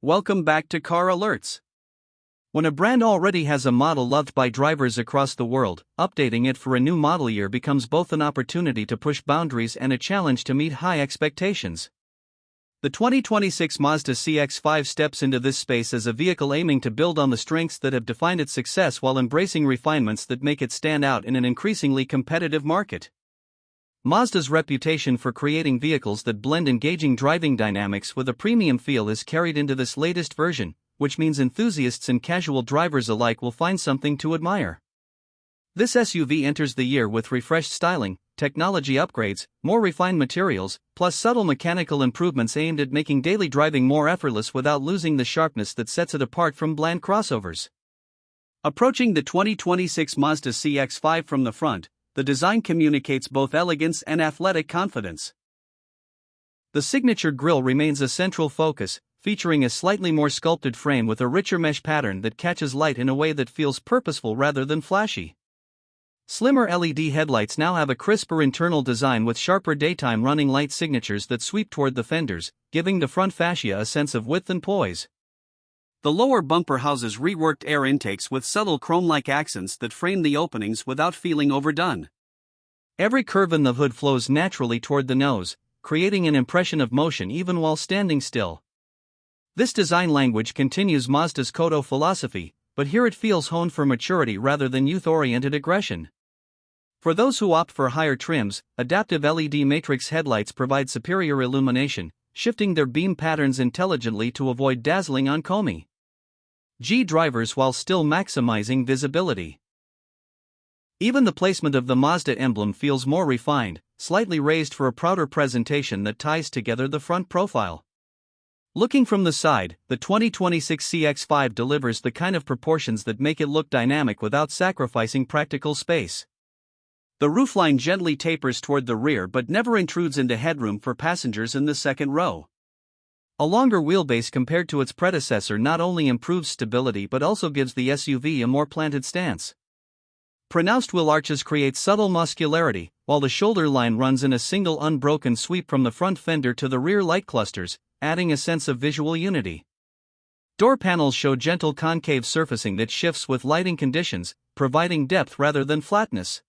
Welcome back to Car Alerts. When a brand already has a model loved by drivers across the world, updating it for a new model year becomes both an opportunity to push boundaries and a challenge to meet high expectations. The 2026 Mazda CX-5 steps into this space as a vehicle aiming to build on the strengths that have defined its success while embracing refinements that make it stand out in an increasingly competitive market. Mazda's reputation for creating vehicles that blend engaging driving dynamics with a premium feel is carried into this latest version, which means enthusiasts and casual drivers alike will find something to admire. This SUV enters the year with refreshed styling, technology upgrades, more refined materials, plus subtle mechanical improvements aimed at making daily driving more effortless without losing the sharpness that sets it apart from bland crossovers. Approaching the 2026 Mazda CX-5 from the front, the design communicates both elegance and athletic confidence. The signature grille remains a central focus, featuring a slightly more sculpted frame with a richer mesh pattern that catches light in a way that feels purposeful rather than flashy. Slimmer LED headlights now have a crisper internal design with sharper daytime running light signatures that sweep toward the fenders, giving the front fascia a sense of width and poise. The lower bumper houses reworked air intakes with subtle chrome-like accents that frame the openings without feeling overdone. Every curve in the hood flows naturally toward the nose, creating an impression of motion even while standing still. This design language continues Mazda's Kodo philosophy, but here it feels honed for maturity rather than youth-oriented aggression. For those who opt for higher trims, adaptive LED matrix headlights provide superior illumination, shifting their beam patterns intelligently to avoid dazzling oncoming drivers while still maximizing visibility. Even the placement of the Mazda emblem feels more refined, slightly raised for a prouder presentation that ties together the front profile. Looking from the side, the 2026 CX-5 delivers the kind of proportions that make it look dynamic without sacrificing practical space. The roofline gently tapers toward the rear but never intrudes into headroom for passengers in the second row. A longer wheelbase compared to its predecessor not only improves stability but also gives the SUV a more planted stance. Pronounced wheel arches create subtle muscularity, while the shoulder line runs in a single unbroken sweep from the front fender to the rear light clusters, adding a sense of visual unity. Door panels show gentle concave surfacing that shifts with lighting conditions, providing depth rather than flatness.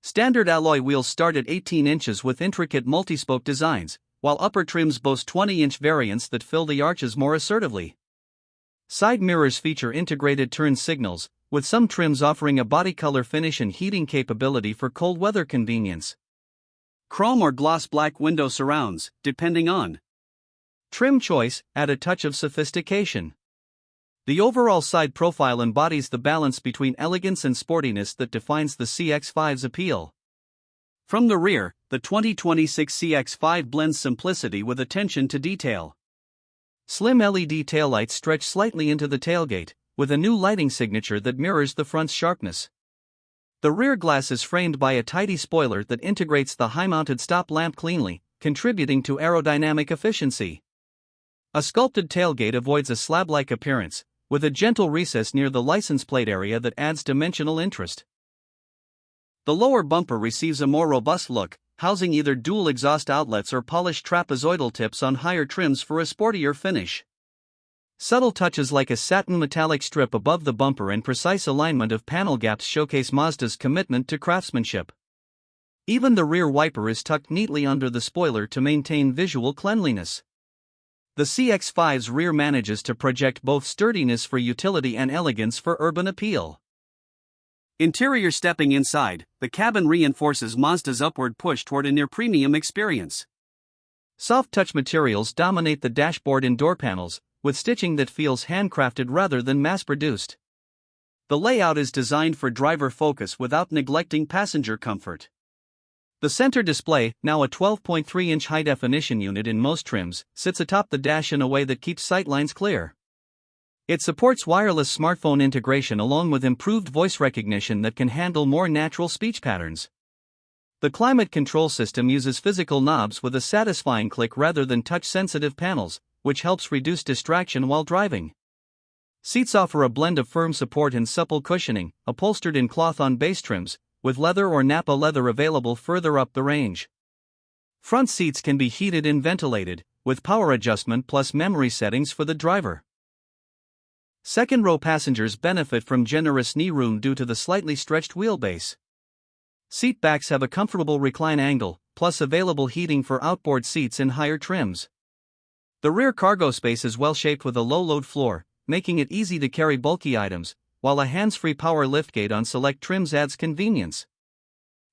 Standard alloy wheels start at 18 inches with intricate multi-spoke designs, while upper trims boast 20-inch variants that fill the arches more assertively. Side mirrors feature integrated turn signals, with some trims offering a body color finish and heating capability for cold weather convenience. Chrome or gloss black window surrounds, depending on trim choice, add a touch of sophistication. The overall side profile embodies the balance between elegance and sportiness that defines the CX-5's appeal. From the rear, the 2026 CX-5 blends simplicity with attention to detail. Slim LED taillights stretch slightly into the tailgate, with a new lighting signature that mirrors the front's sharpness. The rear glass is framed by a tidy spoiler that integrates the high-mounted stop lamp cleanly, contributing to aerodynamic efficiency. A sculpted tailgate avoids a slab-like appearance, with a gentle recess near the license plate area that adds dimensional interest. The lower bumper receives a more robust look, housing either dual exhaust outlets or polished trapezoidal tips on higher trims for a sportier finish. Subtle touches like a satin metallic strip above the bumper and precise alignment of panel gaps showcase Mazda's commitment to craftsmanship. Even the rear wiper is tucked neatly under the spoiler to maintain visual cleanliness. The CX-5's rear manages to project both sturdiness for utility and elegance for urban appeal. Interior. Stepping inside, the cabin reinforces Mazda's upward push toward a near-premium experience. Soft touch materials dominate the dashboard and door panels, with stitching that feels handcrafted rather than mass-produced. The layout is designed for driver focus without neglecting passenger comfort. The center display, now a 12.3-inch high-definition unit in most trims, sits atop the dash in a way that keeps sightlines clear. It supports wireless smartphone integration along with improved voice recognition that can handle more natural speech patterns. The climate control system uses physical knobs with a satisfying click rather than touch-sensitive panels, which helps reduce distraction while driving. Seats offer a blend of firm support and supple cushioning, upholstered in cloth on base trims, with leather or Napa leather available further up the range. Front seats can be heated and ventilated, with power adjustment plus memory settings for the driver. Second row passengers benefit from generous knee room due to the slightly stretched wheelbase. Seat backs have a comfortable recline angle, plus available heating for outboard seats in higher trims. The rear cargo space is well shaped with a low-load floor, making it easy to carry bulky items, while a hands-free power liftgate on select trims adds convenience.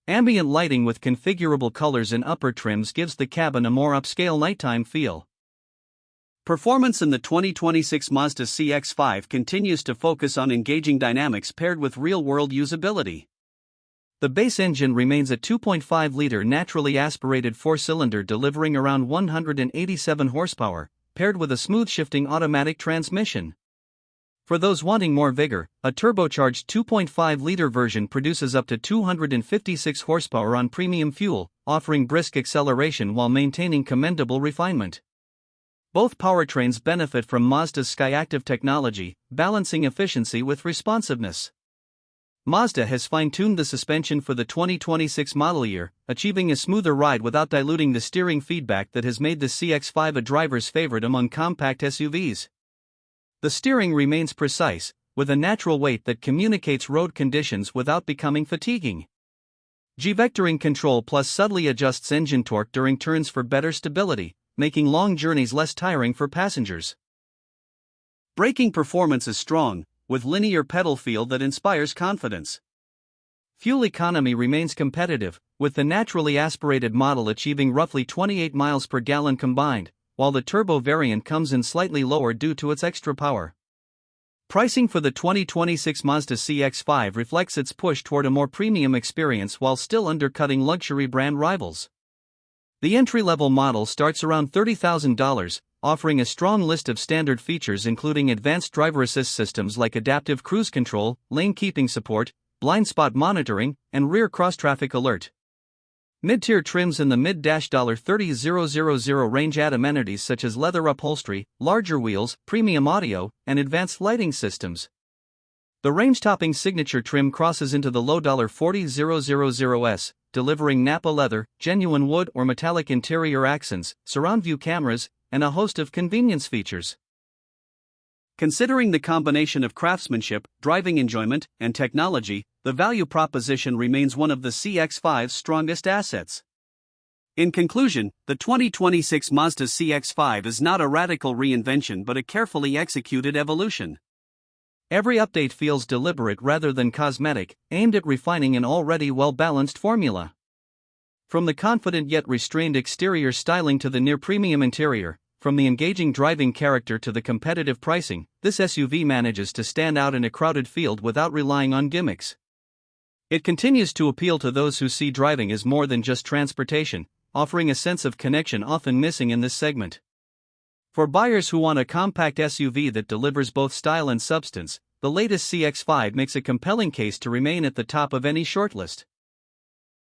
Ambient lighting with configurable colors in upper trims gives the cabin a more upscale nighttime feel. Performance in the 2026 Mazda CX-5 continues to focus on engaging dynamics paired with real-world usability. The base engine remains a 2.5-liter naturally aspirated four-cylinder delivering around 187 horsepower, paired with a smooth-shifting automatic transmission. For those wanting more vigor, a turbocharged 2.5-liter version produces up to 256 horsepower on premium fuel, offering brisk acceleration while maintaining commendable refinement. Both powertrains benefit from Mazda's SkyActiv technology, balancing efficiency with responsiveness. Mazda has fine-tuned the suspension for the 2026 model year, achieving a smoother ride without diluting the steering feedback that has made the CX-5 a driver's favorite among compact SUVs. The steering remains precise, with a natural weight that communicates road conditions without becoming fatiguing. G-vectoring control plus subtly adjusts engine torque during turns for better stability, making long journeys less tiring for passengers. Braking performance is strong, with linear pedal feel that inspires confidence. Fuel economy remains competitive, with the naturally aspirated model achieving roughly 28 miles per gallon combined, while the turbo variant comes in slightly lower due to its extra power. Pricing for the 2026 Mazda CX-5 reflects its push toward a more premium experience while still undercutting luxury brand rivals. The entry-level model starts around $30,000, offering a strong list of standard features including advanced driver assist systems like adaptive cruise control, lane keeping support, blind spot monitoring, and rear cross-traffic alert. Mid-tier trims in the mid-$30,000 range add amenities such as leather upholstery, larger wheels, premium audio, and advanced lighting systems. The range-topping signature trim crosses into the low $40,000s, delivering Napa leather, genuine wood or metallic interior accents, surround view cameras, and a host of convenience features. Considering the combination of craftsmanship, driving enjoyment, and technology, the value proposition remains one of the CX-5's strongest assets. In conclusion, the 2026 Mazda CX-5 is not a radical reinvention but a carefully executed evolution. Every update feels deliberate rather than cosmetic, aimed at refining an already well-balanced formula. From the confident yet restrained exterior styling to the near-premium interior, from the engaging driving character to the competitive pricing, this SUV manages to stand out in a crowded field without relying on gimmicks. It continues to appeal to those who see driving as more than just transportation, offering a sense of connection often missing in this segment. For buyers who want a compact SUV that delivers both style and substance, the latest CX-5 makes a compelling case to remain at the top of any shortlist.